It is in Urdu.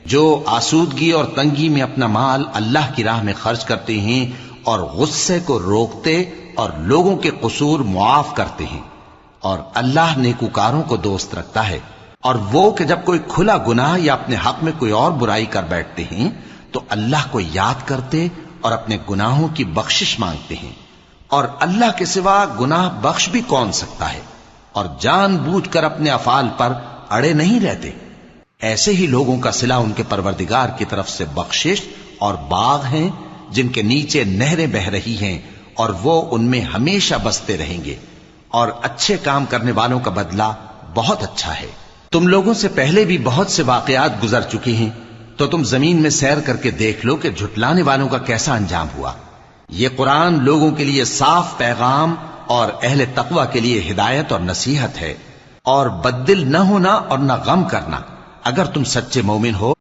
جو آسودگی اور تنگی میں اپنا مال اللہ کی راہ میں خرچ کرتے ہیں اور غصے کو روکتے اور لوگوں کے قصور معاف کرتے ہیں، اور اللہ نیکوکاروں کو دوست رکھتا ہے۔ اور وہ کہ جب کوئی کھلا گناہ یا اپنے حق میں کوئی اور برائی کر بیٹھتے ہیں تو اللہ کو یاد کرتے اور اپنے گناہوں کی بخشش مانگتے ہیں، اور اللہ کے سوا گناہ بخش بھی کون سکتا ہے، اور جان بوجھ کر اپنے افعال پر اڑے نہیں رہتے۔ ایسے ہی لوگوں کا صلہ ان کے پروردگار کی طرف سے بخشش اور باغ ہیں جن کے نیچے نہریں بہ رہی ہیں، اور وہ ان میں ہمیشہ بستے رہیں گے، اور اچھے کام کرنے والوں کا بدلہ بہت اچھا ہے۔ تم لوگوں سے پہلے بھی بہت سے واقعات گزر چکے ہیں، تو تم زمین میں سیر کر کے دیکھ لو کہ جھٹلانے والوں کا کیسا انجام ہوا۔ یہ قرآن لوگوں کے لیے صاف پیغام اور اہل تقوی کے لیے ہدایت اور نصیحت ہے، اور بددل نہ ہونا اور نہ غم کرنا اگر تم سچے مومن ہو